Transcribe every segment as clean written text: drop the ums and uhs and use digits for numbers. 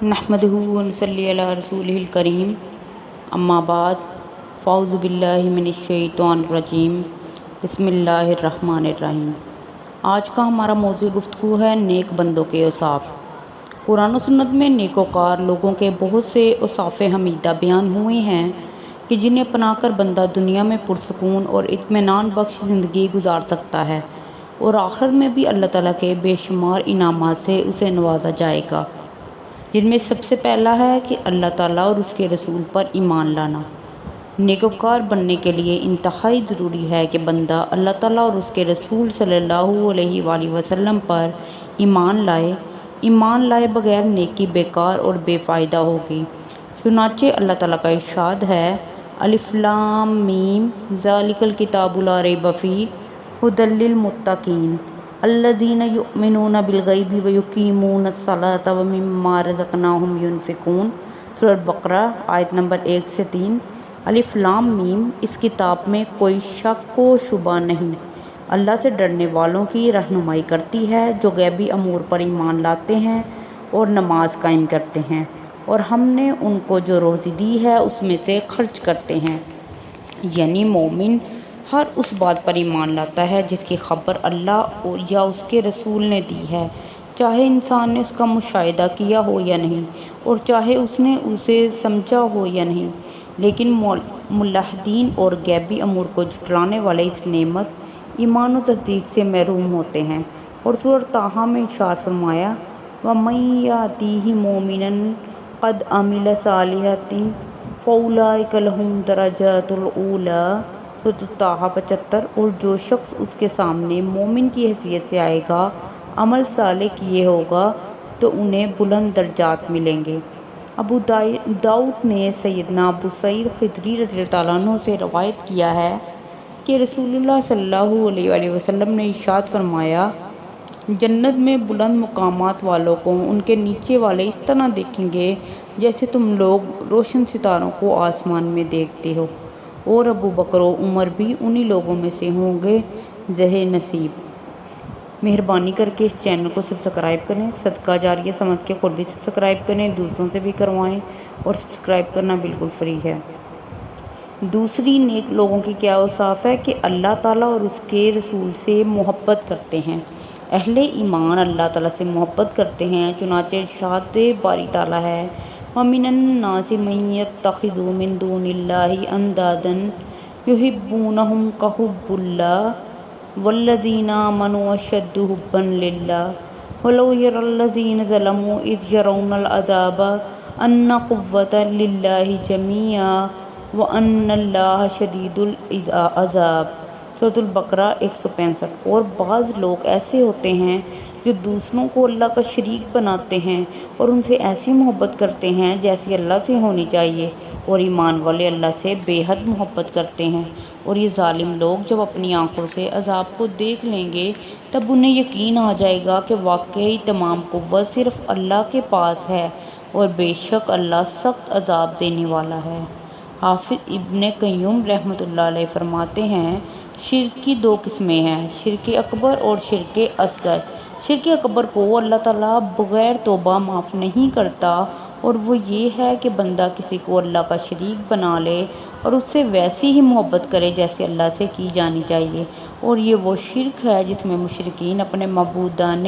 نحمدہ ونصلی علی رسولہ الکریم، اما بعد، فاعوذ باللہ من الشیطان الرجیم، بسم اللہ الرحمن الرحیم۔ آج کا ہمارا موضوع گفتگو ہے نیک بندوں کے اوصاف۔ قرآن و سنت میں نیکوکار لوگوں کے بہت سے اوصاف حمیدہ بیان ہوئے ہیں کہ جنہیں اپنا کر بندہ دنیا میں پرسکون اور اطمینان بخش زندگی گزار سکتا ہے، اور آخر میں بھی اللہ تعالیٰ کے بے شمار انعامات سے اسے نوازا جائے گا، جن میں سب سے پہلا ہے کہ اللہ تعالیٰ اور اس کے رسول پر ایمان لانا۔ نیکوکار بننے کے لیے انتہائی ضروری ہے کہ بندہ اللہ تعالیٰ اور اس کے رسول صلی اللہ علیہ وآلہ وسلم پر ایمان لائے۔ ایمان لائے بغیر نیکی بیکار اور بے فائدہ ہوگی۔ چنانچہ اللہ تعالیٰ کا ارشاد ہے، الف لام میم ذالک الکتاب لا ریب فیہ ھدی للمتقین الذین یؤمنون بالغیب ویقیمون الصلاۃ ومما رزقناہم ینفقون۔ سورۃ بقرہ آیت نمبر 1 سے 3۔ الف لام میم، اس کتاب میں کوئی شک و شبہ نہیں، اللہ سے ڈرنے والوں کی رہنمائی کرتی ہے جو غیبی امور پر ایمان لاتے ہیں اور نماز قائم کرتے ہیں، اور ہم نے ان کو جو روزی دی ہے اس میں سے خرچ کرتے ہیں۔ یعنی مومن ہر اس بات پر ایمان لاتا ہے جس کی خبر اللہ یا اس کے رسول نے دی ہے، چاہے انسان نے اس کا مشاہدہ کیا ہو یا نہیں، اور چاہے اس نے اسے سمجھا ہو یا نہیں۔ لیکن ملحدین اور غیبی امور کو جھٹلانے والے اس نعمت ایمان و تصدیق سے محروم ہوتے ہیں، اور سورۃ طٰہٰ میں ارشاد فرمایا، وَمَن يَأْتِهِ مُؤْمِنًا قَدْ عَمِلَ الصَّالِحَاتِ فَأُولَٰئِكَ لَهُمْ دَرَجَاتُ الْعُولَىٰ۔ سورۃ طٰہٰ 75۔ اور جو شخص اس کے سامنے مومن کی حیثیت سے آئے گا، عمل صالح کیے ہوگا، تو انہیں بلند درجات ملیں گے۔ ابو داؤد نے سیدنا ابو سعید خدری رضی اللہ عنہ سے روایت کیا ہے کہ رسول اللہ صلی اللہ علیہ وآلہ وسلم نے ارشاد فرمایا، جنت میں بلند مقامات والوں کو ان کے نیچے والے اس طرح دیکھیں گے جیسے تم لوگ روشن ستاروں کو آسمان میں دیکھتے ہو، اور ابو بکر و عمر بھی انہی لوگوں میں سے ہوں گے ذہ نصیب۔ مہربانی کر کے اس چینل کو سبسکرائب کریں، صدقہ جاریہ سمجھ کے خود بھی سبسکرائب کریں، دوسروں سے بھی کروائیں، اور سبسکرائب کرنا بالکل فری ہے۔ دوسری نیک لوگوں کی کیا اوصاف ہے کہ اللہ تعالیٰ اور اس کے رسول سے محبت کرتے ہیں۔ اہل ایمان اللہ تعالیٰ سے محبت کرتے ہیں، چنانچہ ارشاد باری تعالیٰ ہے، وَمِنَ النَّاسِ مَن يَتَّخِذُ مِن دُونِ اللَّهِ أَندَادًا يُحِبُّونَهُمْ كَحُبِّ اللَّهِ وَالَّذِينَ آمَنُوا أَشَدُّ حُبًّا لِلَّهِ وَلَوْ يَرَى الَّذِينَ ظَلَمُوا إِذْ يَرَوْنَ الْعَذَابَ أَنَّ الْقُوَّةَ لِلَّهِ جَمِيعًا وَأَنَّ اللَّهَ شَدِيدُ الْعَذَابِ۔ سورۃ البقرہ 165۔ اور بعض لوگ ایسے ہوتے ہیں جو دوسروں کو اللہ کا شریک بناتے ہیں اور ان سے ایسی محبت کرتے ہیں جیسی اللہ سے ہونی چاہیے، اور ایمان والے اللہ سے بے حد محبت کرتے ہیں۔ اور یہ ظالم لوگ جب اپنی آنکھوں سے عذاب کو دیکھ لیں گے تب انہیں یقین آ جائے گا کہ واقعی تمام قوت صرف اللہ کے پاس ہے، اور بے شک اللہ سخت عذاب دینے والا ہے۔ حافظ ابن قیم رحمۃ اللہ علیہ فرماتے ہیں، شرک کی دو قسمیں ہیں، شرک اکبر اور شرک اصغر۔ شرک اکبر کو اللہ تعالیٰ بغیر توبہ معاف نہیں کرتا، اور وہ یہ ہے کہ بندہ کسی کو اللہ کا شریک بنا لے اور اس سے ویسی ہی محبت کرے جیسے اللہ سے کی جانی چاہیے، اور یہ وہ شرک ہے جس میں مشرکین اپنے معبودان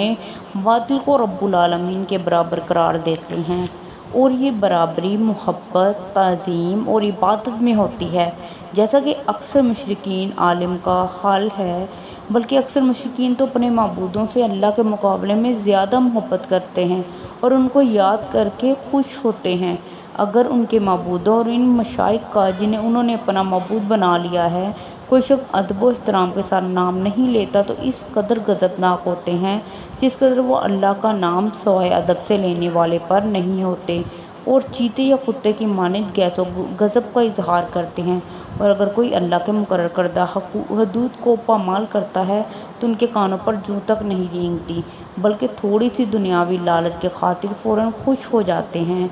باطل کو رب العالمین کے برابر قرار دیتے ہیں، اور یہ برابری محبت، تعظیم اور عبادت میں ہوتی ہے، جیسا کہ اکثر مشرکین عالم کا حال ہے۔ بلکہ اکثر مشرکین تو اپنے معبودوں سے اللہ کے مقابلے میں زیادہ محبت کرتے ہیں اور ان کو یاد کر کے خوش ہوتے ہیں۔ اگر ان کے معبودوں اور ان مشائخ کا جنہیں انہوں نے اپنا معبود بنا لیا ہے کوئی شخص ادب و احترام کے ساتھ نام نہیں لیتا تو اس قدر غضبناک ہوتے ہیں جس قدر وہ اللہ کا نام سوائے ادب سے لینے والے پر نہیں ہوتے، اور چیتے یا کتے کی مانند غیظ و غضب کا اظہار کرتے ہیں۔ اور اگر کوئی اللہ کے مقرر کردہ حدود کو پامال کرتا ہے تو ان کے کانوں پر جوں تک نہیں رینگتی، بلکہ تھوڑی سی دنیاوی لالچ کی خاطر فوراً خوش ہو جاتے ہیں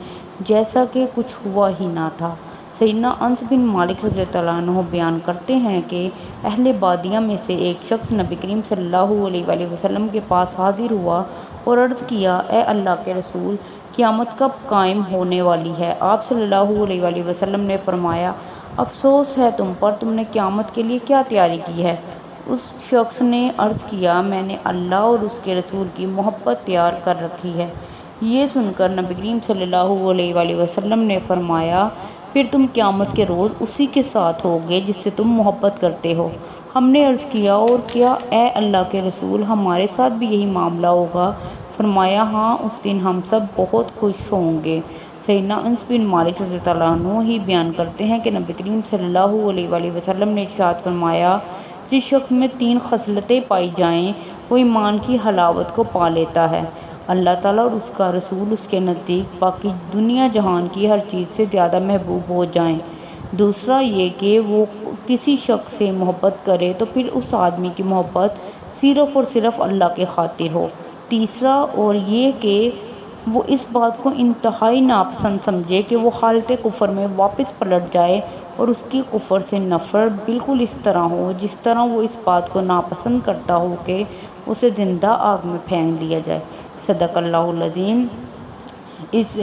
جیسا کہ کچھ ہوا ہی نہ تھا۔ سیدنا انس بن مالک رضی اللہ عنہ بیان کرتے ہیں کہ اہل بادیہ میں سے ایک شخص نبی کریم صلی اللہ علیہ وآلہ وسلم کے پاس حاضر ہوا اور عرض کیا اے اللہ کے رسول قیامت کب قائم ہونے والی ہے؟ آپ صلی اللہ علیہ وآلہ وسلم نے فرمایا افسوس ہے تم پر، تم نے قیامت کے لیے کیا تیاری کی ہے؟ اس شخص نے عرض کیا میں نے اللہ اور اس کے رسول کی محبت تیار کر رکھی ہے۔ یہ سن کر نبی کریم صلی اللہ علیہ وآلہ وسلم نے فرمایا پھر تم قیامت کے روز اسی کے ساتھ ہوگے جس سے تم محبت کرتے ہو۔ ہم نے عرض کیا اور کیا اے اللہ کے رسول ہمارے ساتھ بھی یہی معاملہ ہوگا؟ فرمایا ہاں، اس دن ہم سب بہت خوش ہوں گے۔ سیدنا انس بن مالک رضی اللہ عنہ ہی بیان کرتے ہیں کہ نبی کریم صلی اللہ علیہ وآلہ وسلم نے ارشاد فرمایا جس شخص میں 3 خصلتیں پائی جائیں وہ ایمان کی حلاوت کو پا لیتا ہے۔ اللہ تعالیٰ اور اس کا رسول اس کے نزدیک باقی دنیا جہان کی ہر چیز سے زیادہ محبوب ہو جائیں۔ دوسرا یہ کہ وہ کسی شخص سے محبت کرے تو پھر اس آدمی کی محبت صرف اور صرف اللہ کے خاطر ہو۔ تیسرا اور یہ کہ وہ اس بات کو انتہائی ناپسند سمجھے کہ وہ حالت کفر میں واپس پلٹ جائے اور اس کی کفر سے نفرت بالکل اس طرح ہو جس طرح وہ اس بات کو ناپسند کرتا ہو کہ اسے زندہ آگ میں پھینک دیا جائے۔ صدق اللہ العظیم۔ اس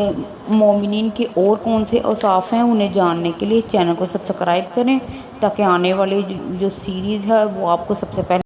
مومنین کے اور کون سے اوصاف ہیں انہیں جاننے کے لیے چینل کو سبسکرائب کریں تاکہ آنے والے جو سیریز ہے وہ آپ کو سب سے پہلے